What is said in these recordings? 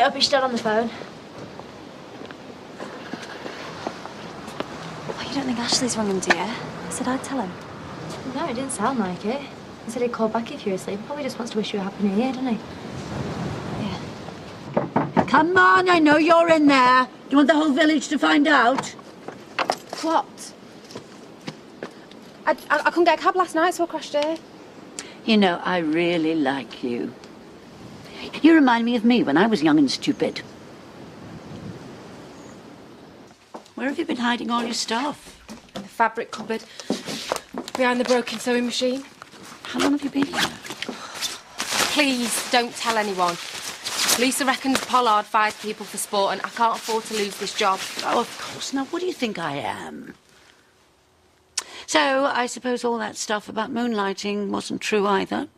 wait up, he's still on the phone. Oh, you don't think Ashley's rung him, do you? I said I'd tell him. No, it didn't sound like it. He said he'd call back if you were asleep. Probably just wants to wish you a happy new year, doesn't he? Yeah. Come on, I know you're in there. Do you want the whole village to find out? What? I couldn't get a cab last night, so I crashed here. You know, I really like you. You remind me of me when I was young and stupid. Where have you been hiding all your stuff? In the fabric cupboard, behind the broken sewing machine. How long have you been here? Please, don't tell anyone. Lisa reckons Pollard fires people for sport and I can't afford to lose this job. Oh, of course not. What do you think I am? So, I suppose all that stuff about moonlighting wasn't true either.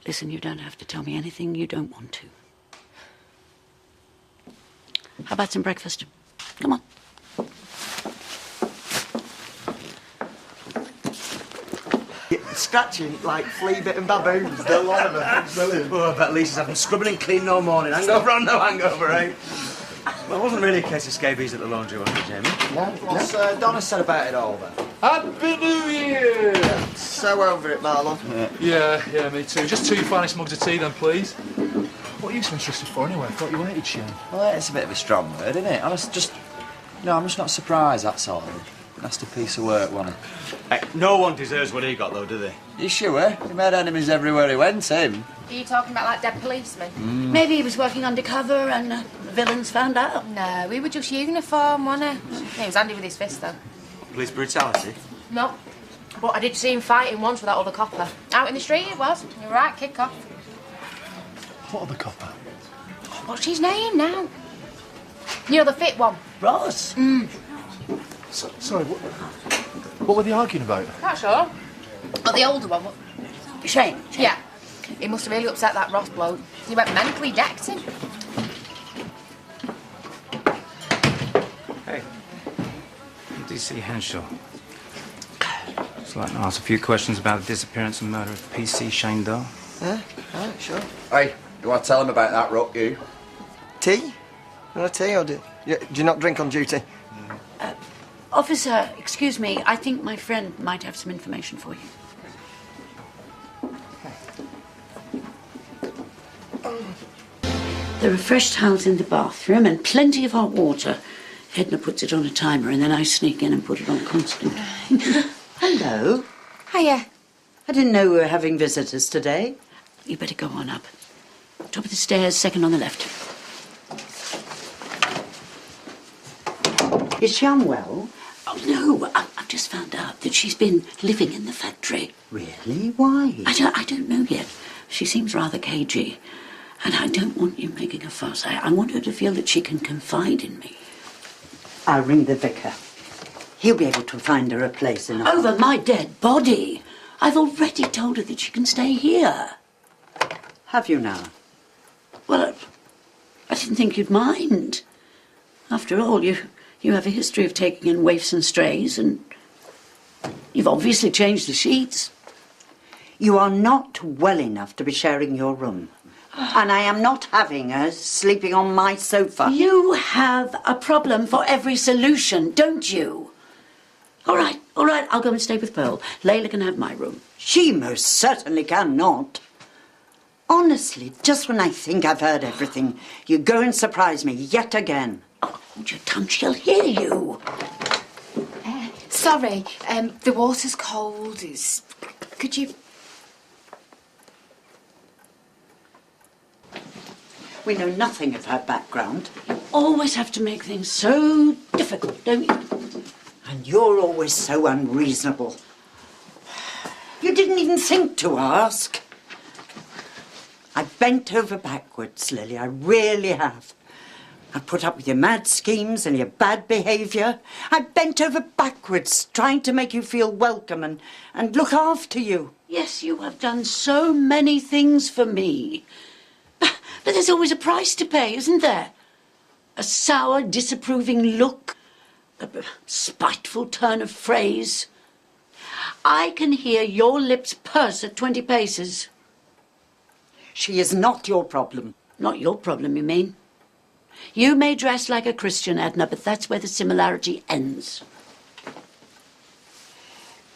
Listen, you don't have to tell me anything you don't want to. How about some breakfast? Come on. Scratching like flea-bitten baboons. They're lot of them. Brilliant. Oh, I bet Lisa's having scrubbing and cleaning all morning. Hangover on no hangover, eh? Well, it wasn't really a case of scabies at the laundry, was it, Jamie? No. What's Donna said about it all, then? Happy New Year! So over it, Marlon. Yeah, me too. Just 2 finest mugs of tea, then, please. What are you so interested for, anyway? I thought you hated Shane. Well, it's a bit of a strong word, isn't it? I'm just not surprised, that's all. Nasty piece of work, wasn't it? Hey, no one deserves what he got, though, do they? You sure? He made enemies everywhere he went, him. Are you talking about like dead policemen? Maybe he was working undercover and the villains found out. No, we were just uniform, wasn't he? Yeah, he was handy with his fist, though. Police brutality? No. But I did see him fighting once with that other copper. Out in the street it was. You're right, kick off. What other copper? What's his name now? You know, the fit one. Ross? Sorry, what were they arguing about? Not sure. But the older one. Shane. Yeah. He must have really upset that Ross bloke. He went mentally decked him. Hey, DC Henshaw. Just like to ask a few questions about the disappearance and murder of PC Shane Doe. Alright, sure. Hey, do I tell him about that rock, you? Tea? You want a tea, or do you not drink on duty? Officer, excuse me, I think my friend might have some information for you. There are fresh towels in the bathroom and plenty of hot water. Edna puts it on a timer and then I sneak in and put it on constant. Hello. Hiya. I didn't know we were having visitors today. You better go on up. Top of the stairs, second on the left. Is she unwell? Oh, no. I've just found out that she's been living in the factory. Really? Why? I don't know yet. She seems rather cagey. And I don't want you making a fuss. I want her to feel that she can confide in me. I'll ring the vicar. He'll be able to find her a place in a... Over my dead body. I've already told her that she can stay here. Have you now? Well, I didn't think you'd mind. After all, you have a history of taking in waifs and strays, and you've obviously changed the sheets. You are not well enough to be sharing your room. And I am not having her sleeping on my sofa. You have a problem for every solution, don't you? All right, I'll go and stay with Pearl. Leyla can have my room. She most certainly cannot. Honestly, just when I think I've heard everything, you go and surprise me yet again. Oh, hold your tongue, she'll hear you. Sorry, the water's cold. Could you... We know nothing of her background. You always have to make things so difficult, don't you? And you're always so unreasonable. You didn't even think to ask. I bent over backwards, Lily, I really have. I put up with your mad schemes and your bad behaviour. I bent over backwards, trying to make you feel welcome and look after you. Yes, you have done so many things for me. But there's always a price to pay, isn't there? A sour, disapproving look, a spiteful turn of phrase. I can hear your lips purse at 20 paces. She is not your problem. Not your problem, you mean? You may dress like a Christian, Edna, but that's where the similarity ends.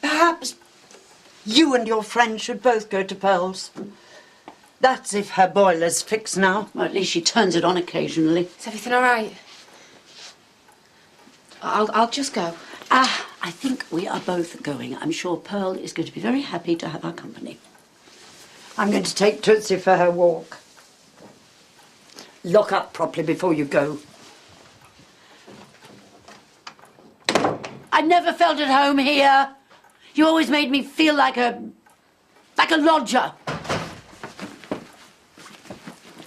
Perhaps you and your friend should both go to Pearl's. That's if her boiler's fixed now. Well, at least she turns it on occasionally. Is everything all right? I'll just go. I think we are both going. I'm sure Pearl is going to be very happy to have our company. I'm going to take Tootsie for her walk. Lock up properly before you go. I never felt at home here. You always made me feel like a lodger.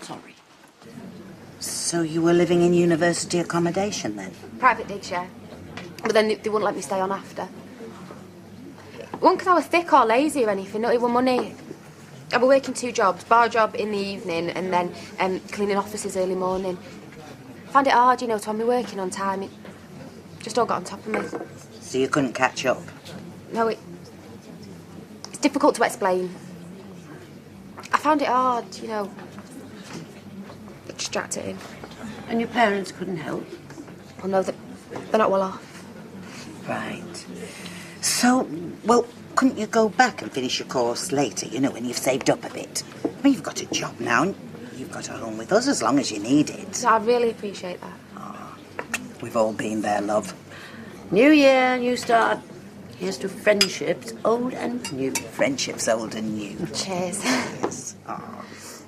Sorry. So you were living in university accommodation then? Private digs, yeah. But then they wouldn't let me stay on after. It wasn't because I was thick or lazy or anything, not even money. I was working 2 jobs, bar job in the evening and then cleaning offices early morning. I found it hard, to have me working on time. It just all got on top of me. So you couldn't catch up? No, it's difficult to explain. I found it hard, distracting. And your parents couldn't help? Well, no, they're not well off. Right. So, well, couldn't you go back and finish your course later, when you've saved up a bit? I mean, you've got a job now and you've got a home with us as long as you need it. So I really appreciate that. Oh, we've all been there, love. New year, new start. Here's to friendships, old and new. Friendships old and new. Cheers. Yes. Oh.